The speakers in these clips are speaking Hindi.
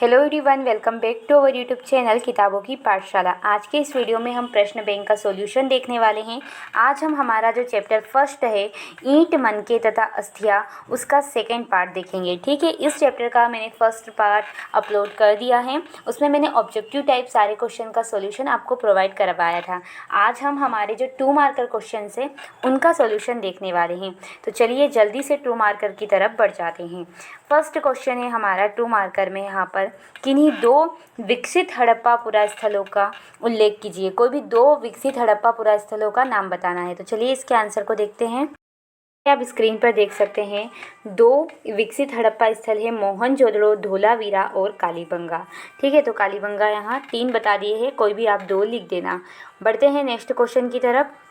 Hello everyone, welcome back to our YouTube channel किताबों की पाठशाला। आज के इस वीडियो में हम प्रश्न बैंक का सॉल्यूशन देखने वाले हैं। आज हम हमारा जो चैप्टर फर्स्ट है ईंट मनके तथा अस्थियाँ, उसका सेकंड पार्ट देखेंगे। ठीक है, इस चैप्टर का मैंने फर्स्ट पार्ट अपलोड कर दिया है। उसमें मैंने ऑब्जेक्टिव टाइप सारे क्वेश्चन का सॉल्यूशन आपको प्रोवाइड करवाया था। आज हम हमारे जो 2 मार्कर क्वेश्चन है उनका सॉल्यूशन देखने वाले हैं। तो चलिए जल्दी से 2 मार्कर की तरफ बढ़ जाते हैं। फर्स्ट क्वेश्चन है हमारा 2 मार्कर में, यहाँ पर किन्हीं 2 विकसित हड़प्पा पुरास्थलों का उल्लेख कीजिए। कोई भी 2 विकसित हड़प्पा पुरास्थलों का नाम बताना है। तो चलिए इसके आंसर को देखते हैं। आप स्क्रीन पर देख सकते हैं 2 विकसित हड़प्पा स्थल है मोहनजोदड़ो, धोलावीरा और कालीबंगा। ठीक है, तो कालीबंगा यहाँ 3 बता दिए हैं, कोई भी आप 2 लिख देना। बढ़ते हैं नेक्स्ट क्वेश्चन की तरफ।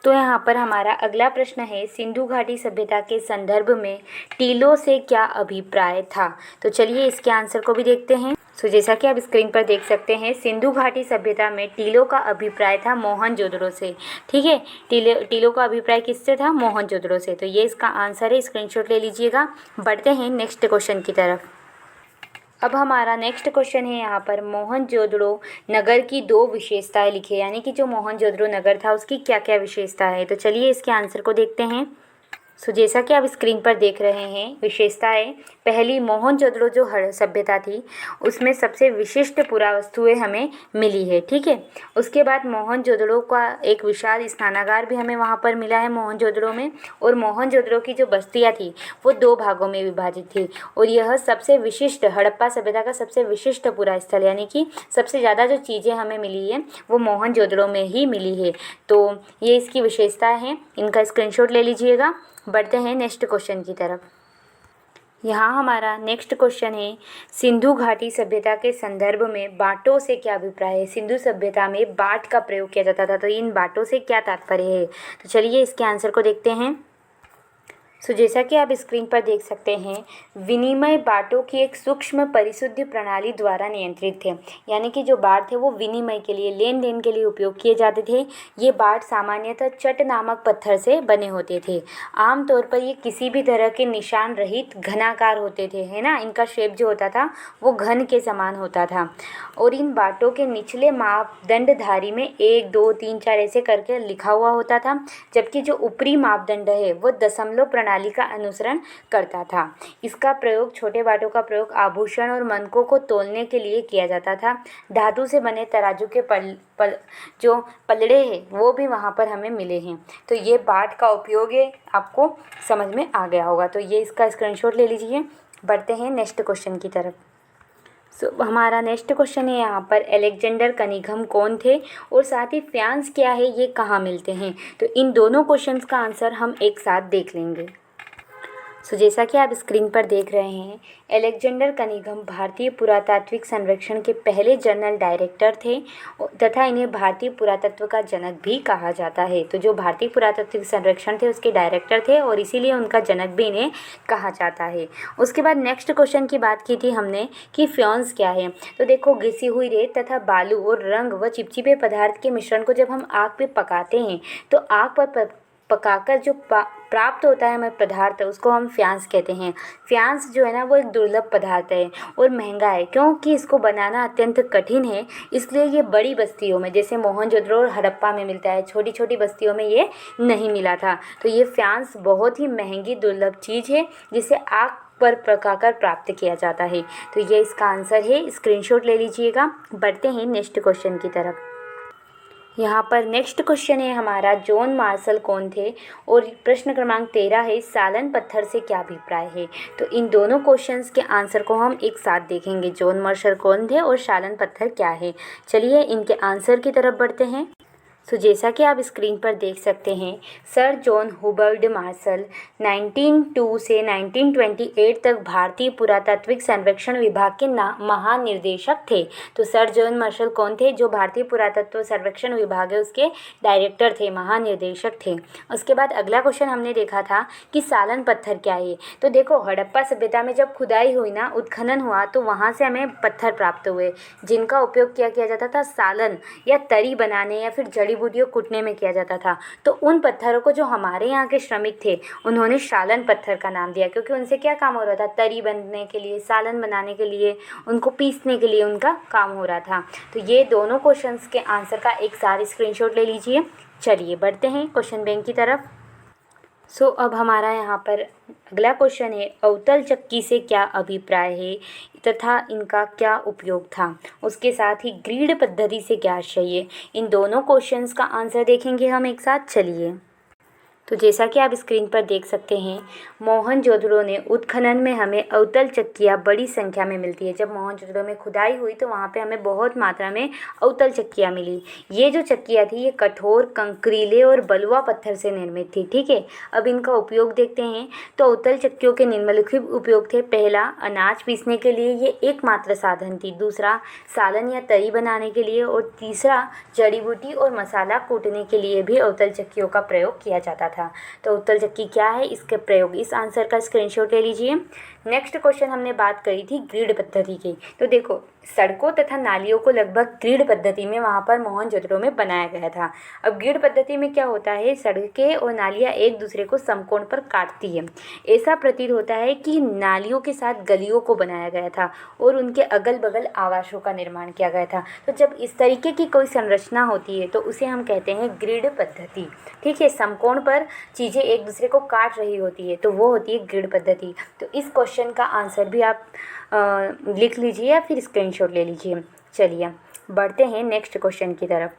तो यहाँ पर हमारा अगला प्रश्न है, सिंधु घाटी सभ्यता के संदर्भ में टीलों से क्या अभिप्राय था। तो चलिए इसके आंसर को भी देखते हैं। जैसा कि आप स्क्रीन पर देख सकते हैं, सिंधु घाटी सभ्यता में टीलों का अभिप्राय था मोहनजोदड़ो से। ठीक है, टीलों का अभिप्राय किससे था? मोहनजोदड़ो से। तो ये इसका आंसर है, स्क्रीनशॉट ले लीजिएगा। बढ़ते हैं नेक्स्ट क्वेश्चन की तरफ। अब हमारा नेक्स्ट क्वेश्चन है यहाँ पर, मोहनजोदड़ो नगर की 2 विशेषताएं लिखे, यानी कि जो मोहनजोदड़ो नगर था उसकी क्या क्या विशेषता है। तो चलिए इसके आंसर को देखते हैं। जैसा कि आप स्क्रीन पर देख रहे हैं विशेषताएं, पहली, मोहनजोदड़ो जो सभ्यता थी उसमें सबसे विशिष्ट पुरावस्तुएं हमें मिली है। ठीक है, उसके बाद मोहनजोदड़ो का एक विशाल स्नानागार भी हमें वहां पर मिला है मोहनजोदड़ो में। और मोहनजोदड़ो की जो बस्तियां थी वो 2 भागों में विभाजित थी। और यह सबसे विशिष्ट हड़प्पा सभ्यता का सबसे विशिष्ट पुरा स्थल, यानी कि सबसे ज़्यादा जो चीज़ें हमें मिली है वो मोहनजोदड़ो में ही मिली है। तो ये इसकी विशेषताएँ हैं, इनका स्क्रीनशॉट ले लीजिएगा। बढ़ते हैं नेक्स्ट क्वेश्चन की तरफ। यहाँ हमारा नेक्स्ट क्वेश्चन है, सिंधु घाटी सभ्यता के संदर्भ में बाटों से क्या अभिप्राय है। सिंधु सभ्यता में बाट का प्रयोग किया जाता था, तो इन बाटों से क्या तात्पर्य है। तो चलिए इसके आंसर को देखते हैं। जैसा कि आप स्क्रीन पर देख सकते हैं, विनिमय बाटों की एक सूक्ष्म परिशुद्ध प्रणाली द्वारा नियंत्रित थे। यानी कि जो बाट थे वो विनिमय के लिए, लेन देन के लिए उपयोग किए जाते थे। ये बाट सामान्यतः चट नामक पत्थर से बने होते थे। आमतौर पर ये किसी भी तरह के निशान रहित घनाकार होते थे, है ना। इनका शेप जो होता था वो घन के समान होता था। और इन बाटों के निचले मापदंडधारी में 1, 2, 3, 4 ऐसे करके लिखा हुआ होता था, जबकि जो ऊपरी मापदंड है वो दशमलव प्रणाली का अनुसरण करता था। इसका प्रयोग, छोटे बाटों का प्रयोग आभूषण और मनकों को तोलने के लिए किया जाता था। धातु से बने तराजू के जो पलड़े हैं वो भी वहाँ पर हमें मिले हैं। तो ये बाट का उपयोग है, आपको समझ में आ गया होगा। तो ये इसका स्क्रीनशॉट ले लीजिए। बढ़ते हैं नेक्स्ट क्वेश्चन की तरफ। हमारा नेक्स्ट क्वेश्चन है यहाँ पर, अलेक्जेंडर कनिंघम कौन थे और साथ ही फ्रांस क्या है, ये कहाँ मिलते हैं। तो इन दोनों क्वेश्चंस का आंसर हम एक साथ देख लेंगे। जैसा कि आप स्क्रीन पर देख रहे हैं, अलेक्जेंडर कनिंघम भारतीय पुरातात्विक संरक्षण के पहले जनरल डायरेक्टर थे तथा इन्हें भारतीय पुरातत्व का जनक भी कहा जाता है। तो जो भारतीय पुरातात्विक संरक्षण थे उसके डायरेक्टर थे और इसीलिए उनका जनक भी इन्हें कहा जाता है। उसके बाद नेक्स्ट क्वेश्चन की बात की थी हमने कि फ्योन्स क्या है। तो देखो, घिसी हुई रेत तथा बालू और रंग व चिपचिपे पदार्थ के मिश्रण को जब हम आग पे पकाते हैं तो आग पर पकाकर जो प्राप्त होता है हमें पदार्थ, उसको हम फ्यांस कहते हैं। फ्यांस जो है ना वो एक दुर्लभ पदार्थ है और महंगा है, क्योंकि इसको बनाना अत्यंत कठिन है। इसलिए ये बड़ी बस्तियों में, जैसे मोहनजोदड़ो और हड़प्पा में मिलता है, छोटी छोटी बस्तियों में ये नहीं मिला था। तो ये फ्यांस बहुत ही महंगी दुर्लभ चीज़ है जिसे आग पर पकाकर प्राप्त किया जाता है। तो ये इसका आंसर है, स्क्रीनशॉट ले लीजिएगा। बढ़ते हैं नेक्स्ट क्वेश्चन की तरफ। यहाँ पर नेक्स्ट क्वेश्चन है हमारा, जॉन मार्शल कौन थे और प्रश्न क्रमांक 13 है, सालन पत्थर से क्या अभिप्राय है। तो इन दोनों क्वेश्चंस के आंसर को हम एक साथ देखेंगे, जॉन मार्शल कौन थे और सालन पत्थर क्या है। चलिए इनके आंसर की तरफ बढ़ते हैं। जैसा कि आप स्क्रीन पर देख सकते हैं, सर जॉन हुबर्ड मार्शल 1902 से 1928 तक भारतीय पुरातात्विक सर्वेक्षण विभाग के महानिर्देशक थे। तो सर जॉन मार्शल कौन थे? जो भारतीय पुरातत्व सर्वेक्षण विभाग है उसके डायरेक्टर थे, महानिर्देशक थे। उसके बाद अगला क्वेश्चन हमने देखा था कि सालन पत्थर क्या है। तो देखो, हड़प्पा सभ्यता में जब खुदाई हुई ना, उत्खनन हुआ, तो वहाँ से हमें पत्थर प्राप्त हुए जिनका उपयोग क्या किया जाता था, सालन या तरी बनाने या फिर जड़ी जड़ी बूटियों कूटने में किया जाता था। तो उन पत्थरों को जो हमारे यहाँ के श्रमिक थे उन्होंने सालन पत्थर का नाम दिया, क्योंकि उनसे क्या काम हो रहा था, तरी बनने के लिए, सालन बनाने के लिए, उनको पीसने के लिए उनका काम हो रहा था। तो ये दोनों क्वेश्चंस के आंसर का एक सारे स्क्रीनशॉट ले लीजिए। चलिए बढ़ते हैं क्वेश्चन बैंक की तरफ। अब हमारा यहाँ पर अगला क्वेश्चन है, अवतल चक्की से क्या अभिप्राय है तथा इनका क्या उपयोग था। उसके साथ ही ग्रिड पद्धति से क्या आशय है। इन दोनों क्वेश्चंस का आंसर देखेंगे हम एक साथ। चलिए, तो जैसा कि आप स्क्रीन पर देख सकते हैं, मोहनजोदड़ो ने उत्खनन में हमें अवतल चक्कियाँ बड़ी संख्या में मिलती है। जब मोहनजोदड़ो में खुदाई हुई तो वहाँ पे हमें बहुत मात्रा में अवतल चक्कियाँ मिली। ये जो चक्कियाँ थी ये कठोर, कंकरीले और बलुआ पत्थर से निर्मित थी। ठीक है, अब इनका उपयोग देखते हैं। तो अवतल चक्कियों के निम्नलिखित उपयोग थे। पहला, अनाज पीसने के लिए ये एकमात्र साधन थी। दूसरा, सालन या तरी बनाने के लिए। और तीसरा, जड़ी बूटी और मसाला कूटने के लिए भी अवतल चक्कियों का प्रयोग किया जाता था। तो अवतल चक्की क्या है, इसके प्रयोग, इस आंसर का स्क्रीनशॉट ले लीजिए। नेक्स्ट क्वेश्चन हमने बात करी थी ग्रिड पद्धति की। तो देखो, सड़कों तथा नालियों को लगभग ग्रिड पद्धति में वहाँ पर मोहनजोदड़ो में बनाया गया था। अब ग्रिड पद्धति में क्या होता है, सड़कें और नालियाँ एक दूसरे को समकोण पर काटती है। ऐसा प्रतीत होता है कि नालियों के साथ गलियों को बनाया गया था और उनके अगल बगल आवासों का निर्माण किया गया था। तो जब इस तरीके की कोई संरचना होती है तो उसे हम कहते हैं ग्रिड पद्धति। ठीक है, समकोण पर चीज़ें एक दूसरे को काट रही होती है तो वो होती है ग्रिड पद्धति। तो इस क्वेश्चन का आंसर भी आप लिख लीजिए या फिर स्क्रीनशॉट ले लीजिए। चलिए बढ़ते हैं नेक्स्ट क्वेश्चन की तरफ।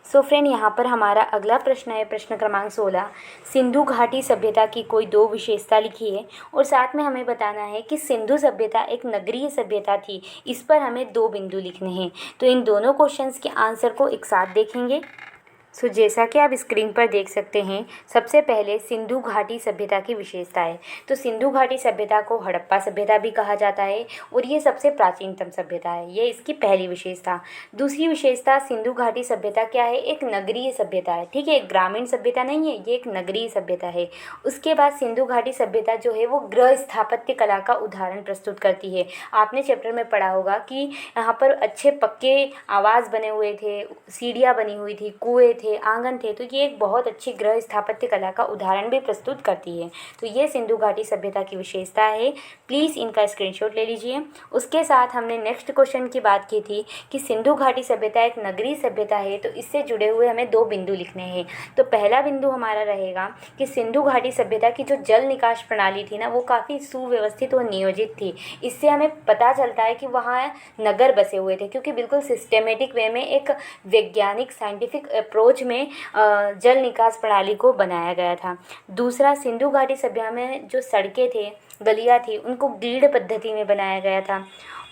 फ्रेंड, यहाँ पर हमारा अगला प्रश्न है, प्रश्न क्रमांक 16। सिंधु घाटी सभ्यता की कोई दो विशेषता लिखी है और साथ में हमें बताना है कि सिंधु सभ्यता एक नगरीय सभ्यता थी। इस पर हमें 2 बिंदु लिखने हैं। तो इन दोनों क्वेश्चंस के आंसर को एक साथ देखेंगे। जैसा कि आप स्क्रीन पर देख सकते हैं, सबसे पहले सिंधु घाटी सभ्यता की विशेषता है। तो सिंधु घाटी सभ्यता को हड़प्पा सभ्यता भी कहा जाता है और ये सबसे प्राचीनतम सभ्यता है। ये इसकी पहली विशेषता। दूसरी विशेषता, सिंधु घाटी सभ्यता क्या है, एक नगरीय सभ्यता है। ठीक है, ग्रामीण सभ्यता नहीं है, ये एक नगरीय सभ्यता है। उसके बाद सिंधु घाटी सभ्यता जो है वो गृह स्थापत्य कला का उदाहरण प्रस्तुत करती है। आपने चैप्टर में पढ़ा होगा कि यहाँ पर अच्छे पक्के आवास बने हुए थे, सीढ़ियाँ बनी हुई थी, कुएँ थे, आंगन थे। तो ये एक बहुत अच्छी गृह स्थापत्य कला का उदाहरण भी प्रस्तुत करती है। तो ये सिंधु घाटी सभ्यता की विशेषता है। प्लीज़ इनका स्क्रीनशॉट ले लीजिए। उसके साथ हमने नेक्स्ट क्वेश्चन की बात की थी कि सिंधु घाटी सभ्यता एक नगरीय सभ्यता है, तो इससे जुड़े हुए हमें 2 बिंदु लिखने हैं। तो पहला बिंदु हमारा रहेगा कि सिंधु घाटी सभ्यता की जो जल निकास प्रणाली थी ना, वो काफ़ी सुव्यवस्थित और नियोजित थी। इससे हमें पता चलता है कि वहाँ नगर बसे हुए थे, क्योंकि बिल्कुल सिस्टेमेटिक वे में, एक वैज्ञानिक साइंटिफिक अप्रोच में जल निकास प्रणाली को बनाया गया था। दूसरा, सिंधु घाटी सभ्यता में जो सड़कें थे, गलियाँ थी, उनको ग्रिड पद्धति में बनाया गया था।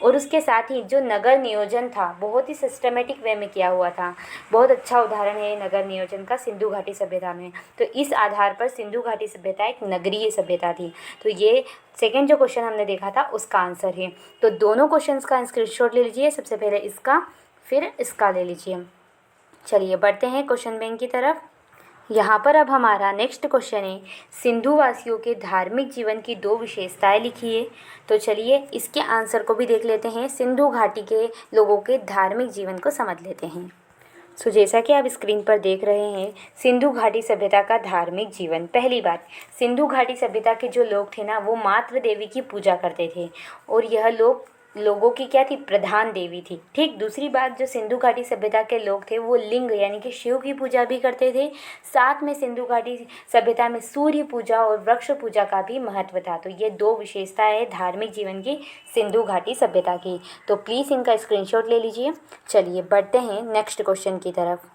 और उसके साथ ही जो नगर नियोजन था बहुत ही सिस्टमेटिक वे में किया हुआ था। बहुत अच्छा उदाहरण है नगर नियोजन का सिंधु घाटी सभ्यता में। तो इस आधार पर सिंधु घाटी सभ्यता एक नगरीय सभ्यता थी। तो ये सेकेंड जो क्वेश्चन हमने देखा था उसका आंसर है। तो दोनों क्वेश्चंस का स्क्रीनशॉट ले लीजिए। सबसे पहले इसका, फिर इसका ले लीजिए। चलिए बढ़ते हैं क्वेश्चन बैंक की तरफ। यहाँ पर अब हमारा नेक्स्ट क्वेश्चन है, सिंधु वासियों के धार्मिक जीवन की 2 विशेषताएं लिखिए। तो चलिए इसके आंसर को भी देख लेते हैं। सिंधु घाटी के लोगों के धार्मिक जीवन को समझ लेते हैं। जैसा कि आप स्क्रीन पर देख रहे हैं, सिंधु घाटी सभ्यता का धार्मिक जीवन। पहली बात, सिंधु घाटी सभ्यता के जो लोग थे ना, वो मातृ देवी की पूजा करते थे और यह लोगों की क्या थी, प्रधान देवी थी। ठीक। दूसरी बात, जो सिंधु घाटी सभ्यता के लोग थे वो लिंग यानी कि शिव की पूजा भी करते थे। साथ में सिंधु घाटी सभ्यता में सूर्य पूजा और वृक्ष पूजा का भी महत्व था। तो ये 2 विशेषताएं है धार्मिक जीवन की सिंधु घाटी सभ्यता की। तो प्लीज़ इनका स्क्रीनशॉट ले लीजिए। चलिए बढ़ते हैं नेक्स्ट क्वेश्चन की तरफ।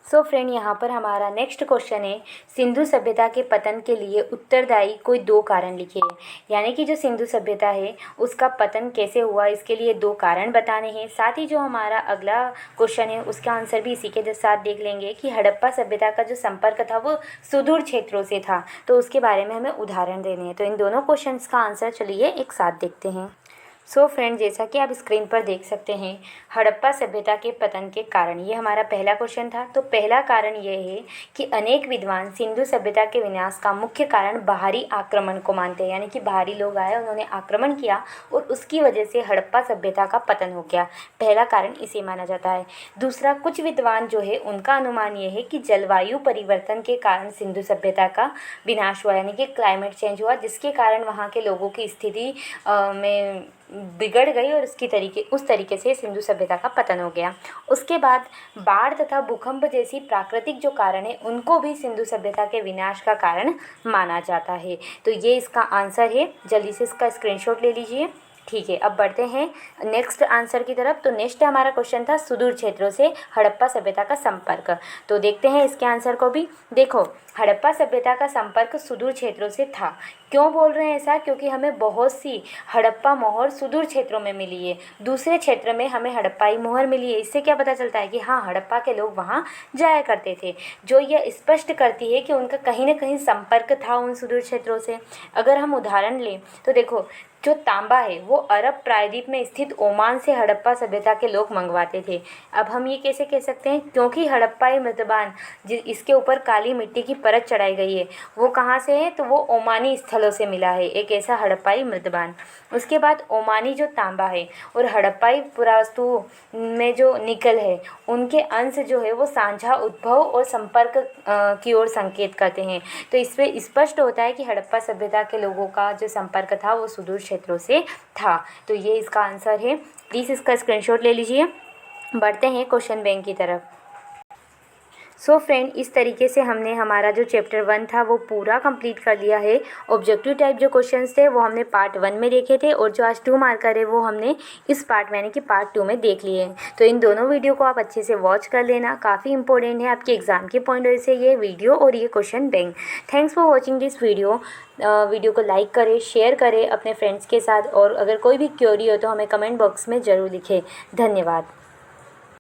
फ्रेंड, यहाँ पर हमारा नेक्स्ट क्वेश्चन है, सिंधु सभ्यता के पतन के लिए उत्तरदायी कोई 2 कारण लिखिए। यानी कि जो सिंधु सभ्यता है उसका पतन कैसे हुआ, इसके लिए 2 कारण बताने हैं। साथ ही जो हमारा अगला क्वेश्चन है उसका आंसर भी इसी के साथ देख लेंगे कि हड़प्पा सभ्यता का जो संपर्क था वो सुदूर क्षेत्रों से था, तो उसके बारे में हमें उदाहरण देने हैं। तो इन दोनों क्वेश्चन का आंसर चलिए एक साथ देखते हैं। सो फ्रेंड, जैसा कि आप स्क्रीन पर देख सकते हैं, हड़प्पा सभ्यता के पतन के कारण, ये हमारा पहला क्वेश्चन था। तो पहला कारण ये है कि अनेक विद्वान सिंधु सभ्यता के विनाश का मुख्य कारण बाहरी आक्रमण को मानते हैं, यानी कि बाहरी लोग आए, उन्होंने आक्रमण किया और उसकी वजह से हड़प्पा सभ्यता का पतन हो गया। पहला कारण इसे माना जाता है। दूसरा, कुछ विद्वान जो है उनका अनुमान ये है कि जलवायु परिवर्तन के कारण सिंधु सभ्यता का विनाश हुआ, यानी कि क्लाइमेट चेंज हुआ, जिसके कारण वहाँ के लोगों की स्थिति में बिगड़ गई और उस तरीके से सिंधु सभ्यता का पतन हो गया। उसके बाद बाढ़ तथा भूकंप जैसी प्राकृतिक जो कारण है उनको भी सिंधु सभ्यता के विनाश का कारण माना जाता है। तो ये इसका आंसर है। जल्दी से इसका स्क्रीनशॉट ले लीजिए। ठीक है, अब बढ़ते हैं नेक्स्ट आंसर की तरफ। तो नेक्स्ट हमारा क्वेश्चन था सुदूर क्षेत्रों से हड़प्पा सभ्यता का संपर्क। तो देखते हैं इसके आंसर को भी। देखो, हड़प्पा सभ्यता का संपर्क सुदूर क्षेत्रों से था। क्यों बोल रहे हैं ऐसा? क्योंकि हमें बहुत सी हड़प्पा मोहर सुदूर क्षेत्रों में मिली है, दूसरे क्षेत्र में हमें हड़प्पाई मोहर मिली है। इससे क्या पता चलता है कि हाँ, हड़प्पा के लोग वहाँ जाया करते थे, जो यह स्पष्ट करती है कि उनका कहीं ना कहीं संपर्क था उन सुदूर क्षेत्रों से। अगर हम उदाहरण लें तो देखो, जो तांबा है वो अरब प्रायद्वीप में स्थित ओमान से हड़प्पा सभ्यता के लोग मंगवाते थे। अब हम ये कैसे कह सकते हैं? क्योंकि हड़प्पाई मृतबान इसके ऊपर काली मिट्टी की परत चढ़ाई गई है, वो कहाँ से है? तो वो ओमानी स्थलों से मिला है, एक ऐसा हड़प्पाई मृतबान। उसके बाद ओमानी जो तांबा है और हड़प्पाई पुरावस्तु में जो निकल है, उनके अंश जो है वो साझा उद्भव और संपर्क की ओर संकेत करते हैं। तो इससे स्पष्ट होता है कि हड़प्पा सभ्यता के लोगों का जो संपर्क था वो सुदूर क्षेत्रों से था। तो ये इसका आंसर है। प्लीज़ इसका स्क्रीनशॉट ले लीजिए। बढ़ते हैं क्वेश्चन बैंक की तरफ। सो फ्रेंड, इस तरीके से हमने हमारा जो चैप्टर 1 था वो पूरा कंप्लीट कर लिया है। ऑब्जेक्टिव टाइप जो क्वेश्चंस थे वो हमने पार्ट 1 में देखे थे और जो आज 2 मार्कर है वो हमने इस पार्ट में यानी कि पार्ट 2 में देख लिए हैं। तो इन दोनों वीडियो को आप अच्छे से वॉच कर लेना, काफ़ी इंपॉर्टेंट है आपके एग्ज़ाम के पॉइंट ऑफ व्यू से ये वीडियो और ये question bank. Thanks for watching this video. Video को लाइक करें, शेयर करें अपने फ्रेंड्स के साथ, और अगर कोई भी क्वेरी हो तो हमें कमेंट बॉक्स में ज़रूर लिखें। धन्यवाद।